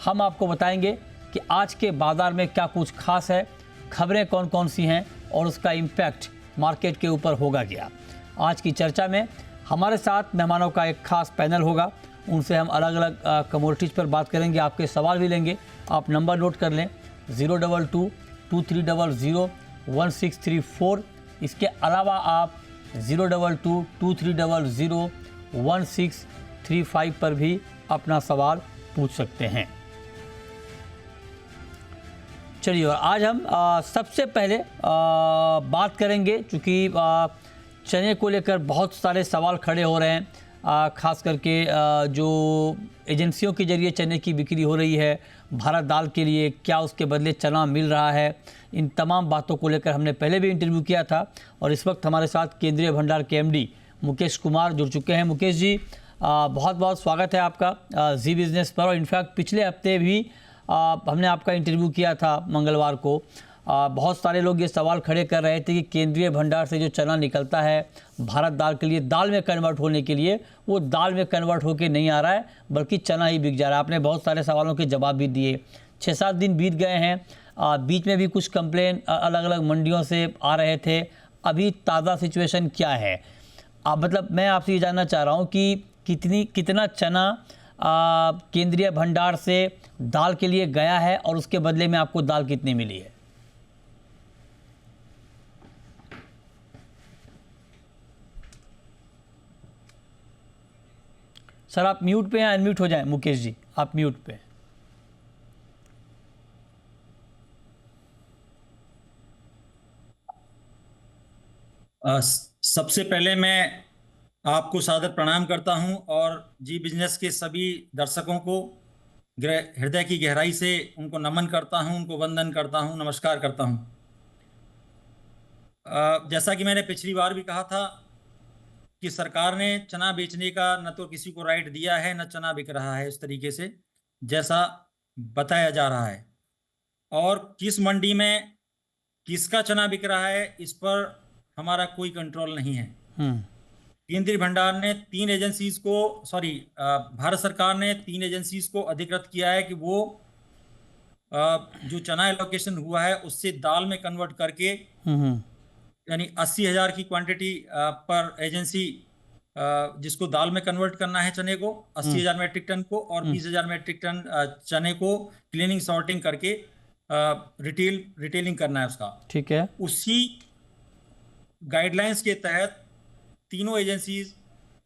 हम आपको बताएंगे कि आज के बाजार में क्या कुछ खास है, खबरें कौन कौन सी हैं और उसका इम्पैक्ट मार्केट के ऊपर होगा क्या। आज की चर्चा में हमारे साथ मेहमानों का एक खास पैनल होगा, उनसे हम अलग अलग कमोडिटीज़ पर बात करेंगे, आपके सवाल भी लेंगे। आप नंबर नोट कर लें 022-2300-1634। इसके अलावा आप 022-2300-1635 पर भी अपना सवाल पूछ सकते हैं। चलिए, और आज हम सबसे पहले बात करेंगे, चूँकि चने को लेकर बहुत सारे सवाल खड़े हो रहे हैं, खास करके जो एजेंसियों के जरिए चने की बिक्री हो रही है भारत दाल के लिए, क्या उसके बदले चना मिल रहा है। इन तमाम बातों को लेकर हमने पहले भी इंटरव्यू किया था और इस वक्त हमारे साथ केंद्रीय भंडार के एमडी मुकेश कुमार जुड़ चुके हैं। मुकेश जी, बहुत बहुत स्वागत है आपका जी बिज़नेस पर। और इनफैक्ट पिछले हफ्ते भी हमने आपका इंटरव्यू किया था मंगलवार को। बहुत सारे लोग ये सवाल खड़े कर रहे थे कि केंद्रीय भंडार से जो चना निकलता है भारत दाल के लिए, दाल में कन्वर्ट होने के लिए, वो दाल में कन्वर्ट होके नहीं आ रहा है, बल्कि चना ही बिक जा रहा है। आपने बहुत सारे सवालों के जवाब भी दिए। 6-7 दिन बीत गए हैं, बीच में भी कुछ कंप्लेन अलग अलग मंडियों से आ रहे थे। अभी ताज़ा सिचुएशन क्या है? मतलब मैं आपसे ये जानना चाह रहा हूँ कि कितना चना केंद्रीय भंडार से दाल के लिए गया है और उसके बदले में आपको दाल कितनी मिली है? सर आप म्यूट पे हैं, अनम्यूट हो जाएं। मुकेश जी आप म्यूट पे हैं। सबसे पहले मैं आपको सादर प्रणाम करता हूं और जी बिजनेस के सभी दर्शकों को हृदय की गहराई से उनको नमन करता हूं, उनको वंदन करता हूं, नमस्कार करता हूं। जैसा कि मैंने पिछली बार भी कहा था कि सरकार ने चना बेचने का न तो किसी को राइट दिया है, न चना बिक रहा है इस तरीके से जैसा बताया जा रहा है। और किस मंडी में किसका चना बिक रहा है इस पर हमारा कोई कंट्रोल नहीं है। केंद्रीय भंडार ने भारत सरकार ने 3 एजेंसीज को अधिकृत किया है कि वो जो चना एलोकेशन हुआ है उससे दाल में कन्वर्ट करके, यानी 80,000 की क्वांटिटी पर एजेंसी जिसको दाल में कन्वर्ट करना है चने को, 80,000 मेट्रिक टन को, और 20,000 मेट्रिक टन चने को क्लीनिंग सॉर्टिंग करके रिटेलिंग करना है उसका। ठीक है। उसी गाइडलाइंस के तहत तीनों एजेंसीज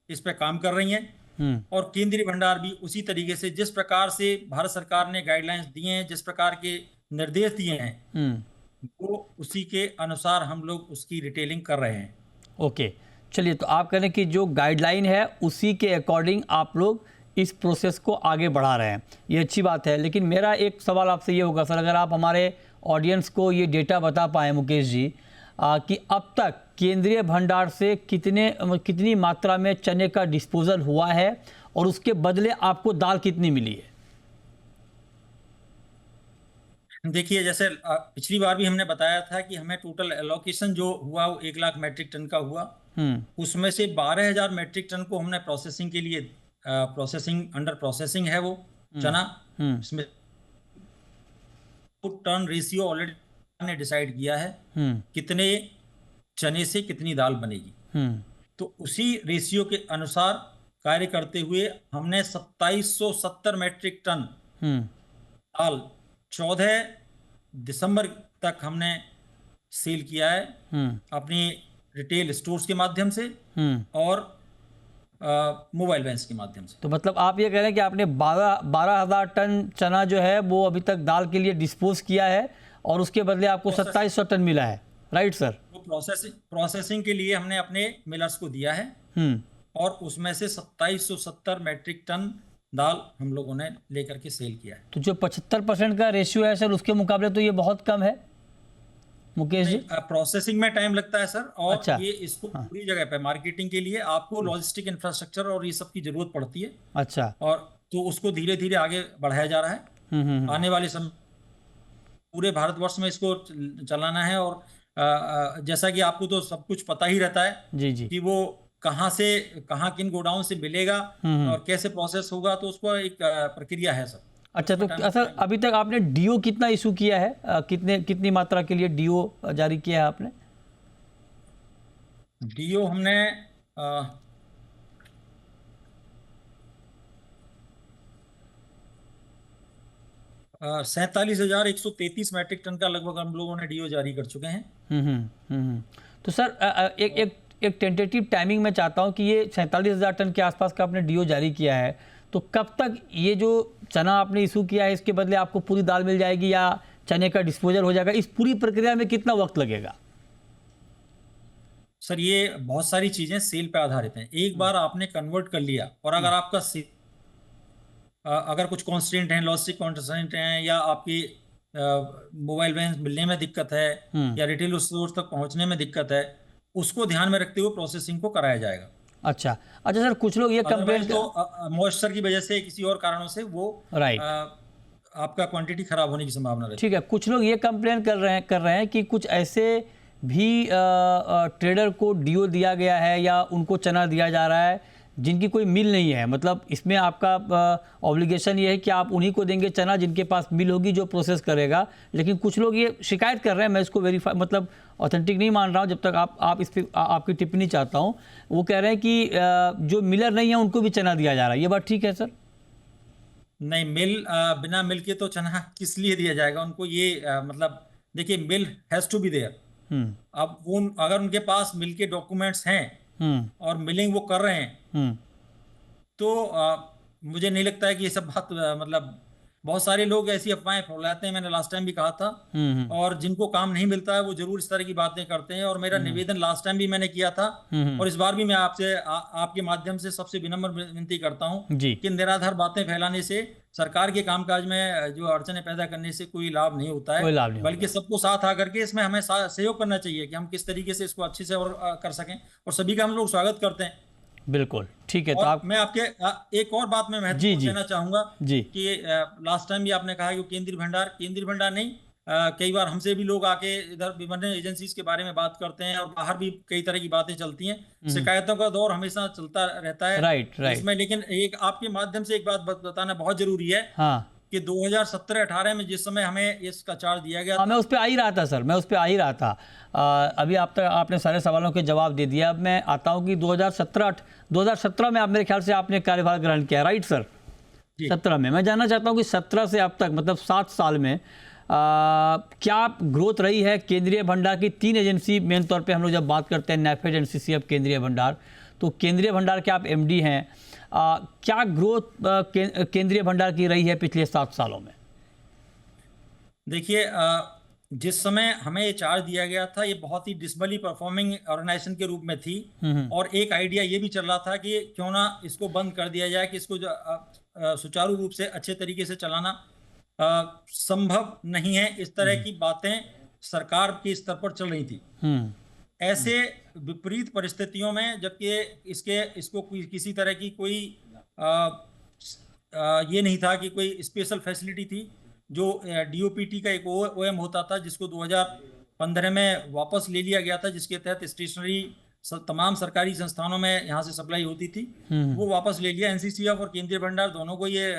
इस पे काम कर रही हैं और केंद्रीय भंडार भी उसी तरीके से, जिस प्रकार से भारत सरकार ने गाइडलाइंस दिए हैं, जिस प्रकार के निर्देश दिए हैं, वो उसी के अनुसार हम लोग उसकी रिटेलिंग कर रहे हैं। ओके, चलिए, तो आप कह रहे हैं कि जो गाइडलाइन है उसी के अकॉर्डिंग आप लोग इस प्रोसेस को आगे बढ़ा रहे हैं, ये अच्छी बात है। लेकिन मेरा एक सवाल आपसे ये होगा सर, अगर आप हमारे ऑडियंस को ये डेटा बता पाएँ मुकेश जी, कि अब तक केंद्रीय भंडार से कितनी मात्रा में चने का डिस्पोजल हुआ है और उसके बदले आपको दाल कितनी मिली है? देखिए, जैसे पिछली बार भी हमने बताया था कि हमें टोटल एलोकेशन जो हुआ वो 1 लाख मेट्रिक टन का हुआ। उसमें से 12,000 मेट्रिक टन को हमने प्रोसेसिंग के लिए, अंडर प्रोसेसिंग है वो चना। इसमें टर्न रेशियो ऑलरेडी ने डिसाइड किया है कितने चने से कितनी दाल बनेगी। तो उसी रेशियो के अनुसार कार्य करते हुए हमने 2770 मेट्रिक टन दाल 14 दिसंबर तक हमने सेल किया है अपनी रिटेल स्टोर्स के माध्यम से और मोबाइल वैन्स के माध्यम से। तो मतलब आप ये कह रहे हैं कि आपने 12,000 टन चना जो है वो अभी तक दाल के लिए डिस्पोज किया है और उसके बदले आपको 2700 टन मिला है, राइट सर? वो प्रोसेसिंग के लिए हमने अपने मिलर्स को दिया है और उसमें से 2770 मेट्रिक टन दाल हम लोगों ने लेकर के सेल किया है। तो जो 75% का रेशियो है सर, उसके मुकाबले तो ये बहुत कम है मुकेश जी। प्रोसेसिंग में टाइम लगता है सर, और अच्छा। ये इसको पूरी जगह पे मार्केटिंग के लिए आपको लॉजिस्टिक इंफ्रास्ट्रक्चर और ये सब की जरूरत पड़ती है। अच्छा। और तो उसको धीरे धीरे आगे बढ़ाया जा रहा है। आने वाले समय पूरे भारतवर्ष में इसको चलाना है। और जैसा कि आपको तो सब कुछ पता ही रहता है जी जी, कि वो कहाँ से कहाँ किन गोडाउन से मिलेगा और कैसे प्रोसेस होगा, तो उसको एक प्रक्रिया है सर। अच्छा, तो सर अभी तक आपने डीओ कितना इशू किया है? कितनी मात्रा के लिए डीओ जारी किया है आपने? डीओ हमने 47,133 मैट्रिक टन का लगभग हम लोगों ने डीओ जारी कर चुके हैं। तो सर एक टेंटेटिव टाइमिंग मैं चाहता हूं कि ये 47,000 टन के आसपास का आपने डीओ जारी किया है, तो कब तक ये जो चना आपने इशू किया है इसके बदले आपको पूरी दाल मिल जाएगी या चने का डिस्पोजल हो जाएगा? इस पूरी प्रक्रिया में कितना वक्त लगेगा? सर ये बहुत सारी चीजें सेल पे आधारित हैं। एक बार आपने कन्वर्ट कर लिया और अगर आपका अगर कुछ कॉन्स्टेंट हैं, लॉजिस्टिक कॉन्स्टेंट हैं, या आपकी मोबाइल वैन मिलने में दिक्कत है, या रिटेल स्टोर तक पहुंचने में दिक्कत है, उसको ध्यान में रखते हुए प्रोसेसिंग को कराया जाएगा। अच्छा अच्छा सर, कुछ लोग ये कंप्लेंट तो मॉइस्चर की वजह से, किसी और कारणों से वो राइट आपका क्वांटिटी खराब होने की संभावना रहती है। ठीक है, कुछ लोग ये कंप्लेन कर रहे हैं कि कुछ ऐसे भी ट्रेडर को डीओ दिया गया है या उनको चना दिया जा रहा है जिनकी कोई मिल नहीं है। मतलब इसमें आपका ऑब्लिगेशन ये है कि आप उन्हीं को देंगे चना जिनके पास मिल होगी, जो प्रोसेस करेगा। लेकिन कुछ लोग ये शिकायत कर रहे हैं, मैं इसको वेरीफाई मतलब ऑथेंटिक नहीं मान रहा हूँ, जब तक आप इस पर आपकी टिप्पणी चाहता हूँ। वो कह रहे हैं कि जो मिलर नहीं है उनको भी चना दिया जा रहा है, ये बात ठीक है सर? नहीं, बिना मिल के तो चना किस लिए दिया जाएगा उनको? ये मतलब देखिए, मिल हैज टू बी देयर। अब वो अगर उनके पास मिल के डॉक्यूमेंट्स हैं और मिलिंग वो कर रहे हैं, तो मुझे नहीं लगता है कि ये सब बात मतलब बहुत सारे लोग ऐसी अफवाहें फैलाते हैं, मैंने लास्ट टाइम भी कहा था। और जिनको काम नहीं मिलता है वो जरूर इस तरह की बातें करते हैं। और मेरा निवेदन लास्ट टाइम भी मैंने किया था और इस बार भी मैं आपसे आपके माध्यम से सबसे विनम्र विनती करता हूं कि निराधार बातें फैलाने से सरकार के कामकाज में जो अड़चनें पैदा करने से कोई लाभ नहीं होता है, बल्कि सबको साथ आकर के इसमें हमें सहयोग करना चाहिए कि हम किस तरीके से इसको अच्छे से और कर सकें। और सभी का हम लोग स्वागत करते हैं। बिल्कुल ठीक है। तो आप मैं आपके एक और बात में महत्वपूर्ण देना चाहूंगा जी कि लास्ट टाइम भी आपने कहा कि केंद्रीय भंडार नहीं, कई बार हमसे भी लोग आके इधर विभिन्न एजेंसीज के बारे में बात करते हैं और बाहर भी कई तरह की बातें चलती हैं। शिकायतों का दौर हमेशा चलता रहता है राइट इसमें। लेकिन एक आपके माध्यम से एक बात बताना बहुत जरूरी है कि 2017-18 में जिस समय हमें इसका चार्ज दिया गया था, मैं उस पर आ ही रहा था सर, मैं उस पर आ ही रहा था। अभी आपने सारे सवालों के जवाब दे दिया। अब मैं आता हूं कि 2017 में आप मेरे ख्याल से आपने कार्यभार ग्रहण किया, राइट सर? 17 में। मैं जानना चाहता हूं कि 17 से अब तक मतलब 7 साल में क्या ग्रोथ रही है केंद्रीय भंडार की? 3 एजेंसी मेन तौर पे हम लोग जब बात करते हैं, नैफेड, एनसीसीएफ, केंद्रीय भंडार, तो केंद्रीय भंडार के आप एमडी हैं। क्या ग्रोथ केंद्रीय भंडार की रही है पिछले 7 सालों में? देखिए, जिस समय हमें ये चार्ज दिया गया था, ये बहुत ही डिसमली परफॉर्मिंग ऑर्गेनाइजेशन के रूप में थी। और एक आइडिया ये भी चल रहा था कि क्यों ना इसको बंद कर दिया जाए, कि इसको सुचारू रूप से अच्छे तरीके से चलाना संभव नहीं है। इस तरह की बातें सरकार के स्तर पर चल रही थी। ऐसे विपरीत परिस्थितियों में, जबकि इसको किसी तरह की कोई ये नहीं था कि कोई स्पेशल फैसिलिटी थी, जो डीओपीटी का एक ओएम होता था जिसको 2015 में वापस ले लिया गया था, जिसके तहत स्टेशनरी तमाम सरकारी संस्थानों में यहाँ से सप्लाई होती थी, वो वापस ले लिया। एनसीसीएफ और केंद्रीय भंडार दोनों को ये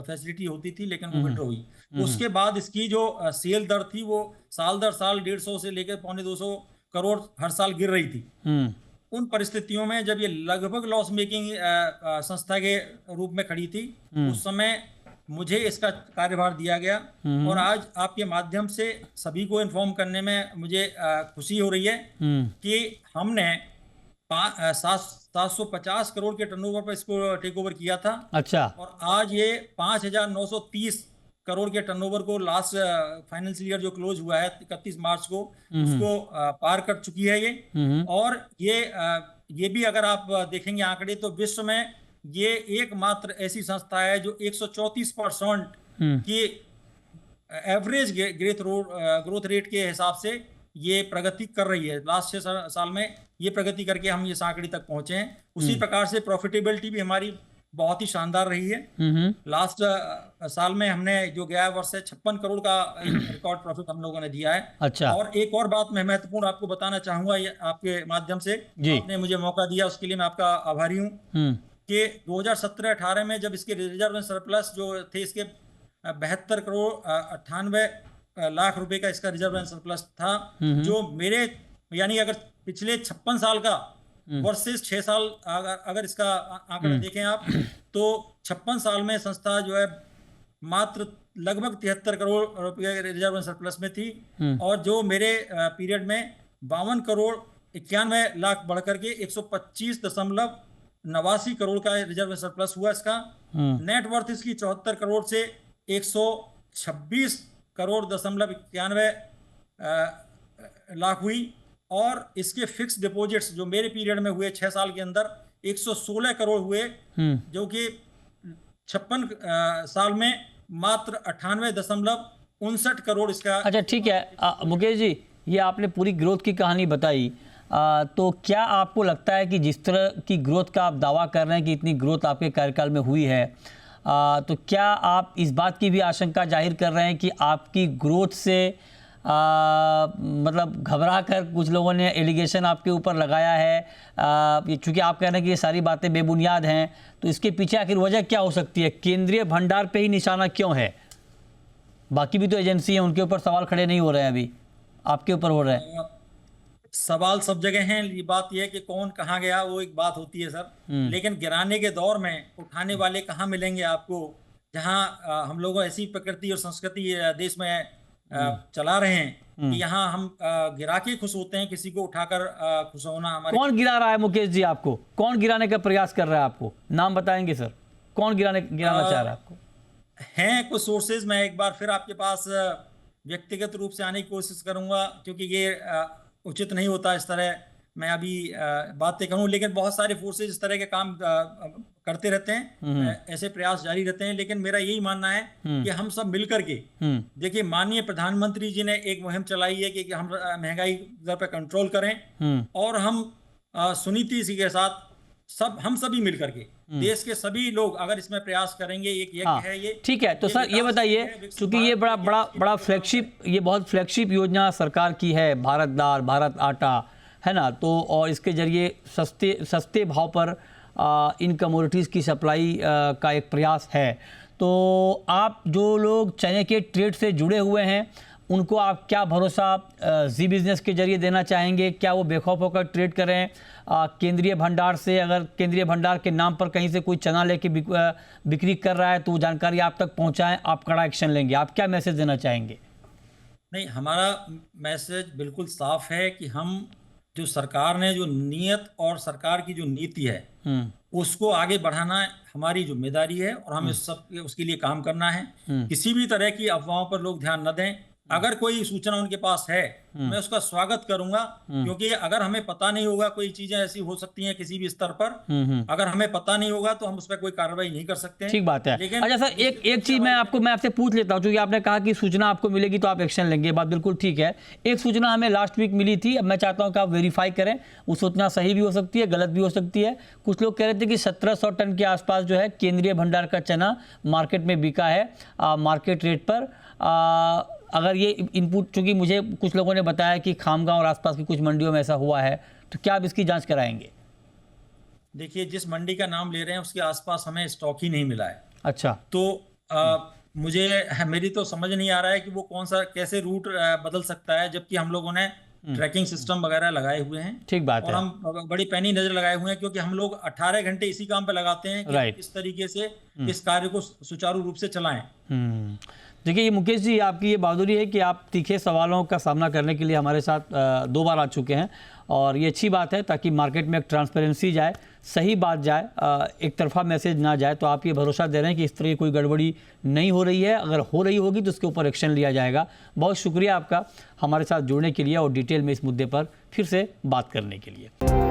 फैसिलिटी होती थी, लेकिन वो विड्रॉ हुई। उसके बाद इसकी जो सेल दर थी वो साल दर साल 150 से लेकर 250 करोड़ हर साल गिर रही थी। उन परिस्थितियों में जब ये लगभग लॉस मेकिंग संस्था के रूप में खड़ी थी, उस समय मुझे इसका कार्यभार दिया गया। और आज आपके माध्यम से सभी को इन्फॉर्म करने में मुझे खुशी हो रही है कि हमने 750 करोड़ के टर्नओवर पर इसको टेक ओवर किया था। अच्छा। और आज ये 5,930 करोड़ के टर्नओवर को लास्ट फाइनेंशियल ईयर जो क्लोज हुआ है 31 मार्च को, उसको पार कर चुकी है ये। और ये भी अगर आप देखेंगे आंकड़े, तो विश्व में ये एकमात्र ऐसी संस्था है जो 134% की एवरेज ग्रोथ रेट के हिसाब से ये प्रगति कर रही है। लास्ट 6 साल में ये प्रगति करके हम ये आंकड़े तक पहुंचे हैं। उसी प्रकार से प्रॉफिटेबिलिटी भी हमारी बहुत ही शानदार रही है। लास्ट साल में हमने जो गया वर्ष है 56 करोड़ का रिकॉर्ड प्रॉफिट हम लोगों ने दिया है। अच्छा। और एक और बात मैं महत्वपूर्ण आपको बताना चाहूंगा, आपके माध्यम से आपने मुझे मौका दिया, उसके लिए मैं आपका आभारी हूँ। कि 2017-18 में जब इसके रिजर्व एंड सरप्लस जो थे, इसके 72 करोड़ 98 लाख रुपए का इसका रिजर्व एंड सरप्लस था, जो मेरे यानी अगर पिछले 56 साल का वर्सेस 6 साल अगर इसका आंकड़ा देखें आप, तो 56 साल में संस्था जो है मात्र लगभग 73 करोड़ रुपए रिजर्व एंड सरप्लस में थी, और जो मेरे पीरियड में 52 करोड़ 91 लाख बढ़कर के 125.89 करोड़ का रिजर्व एंड सरप्लस हुआ। इसका नेट वर्थ इसकी 74 करोड़ से 126 करोड़ 91 लाख हुई, और इसके फिक्स डिपॉजिट्स जो मेरे पीरियड में हुए 6 साल के अंदर 116 करोड़ हुए, जो कि 56 साल में मात्र 98.59 करोड़ इसका। अच्छा ठीक है मुकेश जी, ये आपने पूरी ग्रोथ की कहानी बताई, तो क्या आपको लगता है कि जिस तरह की ग्रोथ का आप दावा कर रहे हैं कि इतनी ग्रोथ आपके कार्यकाल में हुई है, तो क्या आप इस बात की भी आशंका जाहिर कर रहे हैं कि आपकी ग्रोथ से मतलब घबरा कर कुछ लोगों ने एलिगेशन आपके ऊपर लगाया है, क्योंकि आप कह रहे हैं कि ये सारी बातें बेबुनियाद हैं, तो इसके पीछे आखिर वजह क्या हो सकती है? केंद्रीय भंडार पे ही निशाना क्यों है? बाकी भी तो एजेंसी हैं, उनके ऊपर सवाल खड़े नहीं हो रहे हैं, अभी आपके ऊपर हो रहे हैं। सवाल सब जगह हैं, ये बात यह है कि कौन कहाँ गया वो एक बात होती है सर, लेकिन गिराने के दौर में उठाने वाले कहाँ मिलेंगे आपको, जहाँ हम लोग ऐसी प्रकृति और संस्कृति देश में चला रहे हैं कि यहाँ हम गिरा के खुश होते हैं, किसी को उठाकर खुश होना हमारे। कौन गिरा रहा है मुकेश जी आपको? कौन गिराने का प्रयास कर रहा है आपको? नाम बताएंगे सर, कौन गिराना चाह रहा है आपको? हैं कुछ सोर्सेज, मैं एक बार फिर आपके पास व्यक्तिगत रूप से आने की कोशिश करूंगा, क्योंकि ये उचित नहीं होता इस तरह मैं अभी बातें करूं, लेकिन बहुत सारे फोर्सेज इस तरह के काम करते रहते हैं, ऐसे प्रयास जारी रहते हैं। लेकिन मेरा यही मानना है कि हम सब मिलकर के, देखिए माननीय प्रधानमंत्री जी ने एक मुहिम चलाई है कि हम महंगाई दर पर कंट्रोल करें, और हम सुनीति जी के साथ हम सभी मिलकर के देश के सभी लोग अगर इसमें प्रयास करेंगे, एक यज्ञ है ये। ठीक है, तो सर ये बताइए, क्योंकि ये बड़ा फ्लैगशिप, ये बहुत फ्लैगशिप योजना सरकार की है, भारत दाल भारत आटा, है ना, तो और इसके जरिए सस्ते भाव पर इन कमोडिटीज़ की सप्लाई का एक प्रयास है। तो आप जो लोग चने के ट्रेड से जुड़े हुए हैं, उनको आप क्या भरोसा जी बिज़नेस के जरिए देना चाहेंगे? क्या वो बेखौफ होकर ट्रेड करें केंद्रीय भंडार से? अगर केंद्रीय भंडार के नाम पर कहीं से कोई चना लेके बिक्री कर रहा है तो वो जानकारी आप तक पहुंचाएं, आप कड़ा एक्शन लेंगे। आप क्या मैसेज देना चाहेंगे? नहीं, हमारा मैसेज बिल्कुल साफ है कि हम जो सरकार ने जो नीयत और सरकार की जो नीति है उसको आगे बढ़ाना हमारी जिम्मेदारी है, और हमें सब उसके लिए काम करना है। किसी भी तरह की अफवाहों पर लोग ध्यान न दें। अगर कोई सूचना उनके पास है, मैं उसका स्वागत करूंगा, क्योंकि अगर हमें पता नहीं होगा, कोई चीजें ऐसी हो सकती हैं किसी भी स्तर पर, अगर हमें पता नहीं होगा तो हम उस पर कोई कार्रवाई नहीं कर सकते। ठीक बात है। अच्छा सर, एक चीज मैं आपसे पूछ लेता हूँ, क्योंकि आपने कहा कि सूचना आपको मिलेगी तो आप एक्शन लेंगे, बात बिल्कुल ठीक है। एक सूचना हमें लास्ट वीक मिली थी, अब मैं चाहता हूँ कि आप वेरीफाई करें, वो सूचना सही भी हो सकती है, गलत भी हो सकती है। कुछ लोग कह रहे थे कि 1700 टन के आसपास जो है केंद्रीय भंडार का चना मार्केट में बिका है मार्केट रेट पर। अगर ये इनपुट, चूंकि मुझे कुछ लोगों ने बताया कि खामगांव और आसपास की कुछ मंडियों में ऐसा हुआ है, तो क्या आप इसकी जांच कराएंगे? देखिए, जिस मंडी का नाम ले रहे हैं उसके आसपास हमें स्टॉक ही नहीं मिला है। अच्छा, तो मेरी तो समझ नहीं आ रहा है कि वो कौन सा कैसे रूट बदल सकता है, जबकि हम लोगों ने ट्रैकिंग सिस्टम वगैरह लगाए हुए हैं। ठीक बात है। और हम बड़ी पैनी नजर लगाए हुए हैं, क्योंकि हम लोग 18 घंटे इसी काम पे लगाते हैं कि किस तरीके से इस कार्य को सुचारू रूप से चलाएं। देखिए, ये मुकेश जी, आपकी ये बहादुरी है कि आप तीखे सवालों का सामना करने के लिए हमारे साथ 2 बार आ चुके हैं, और ये अच्छी बात है, ताकि मार्केट में एक ट्रांसपेरेंसी जाए, सही बात जाए, एक तरफा मैसेज ना जाए। तो आप ये भरोसा दे रहे हैं कि इस तरह की कोई गड़बड़ी नहीं हो रही है, अगर हो रही होगी तो उसके ऊपर एक्शन लिया जाएगा। बहुत शुक्रिया आपका हमारे साथ जुड़ने के लिए और डिटेल में इस मुद्दे पर फिर से बात करने के लिए।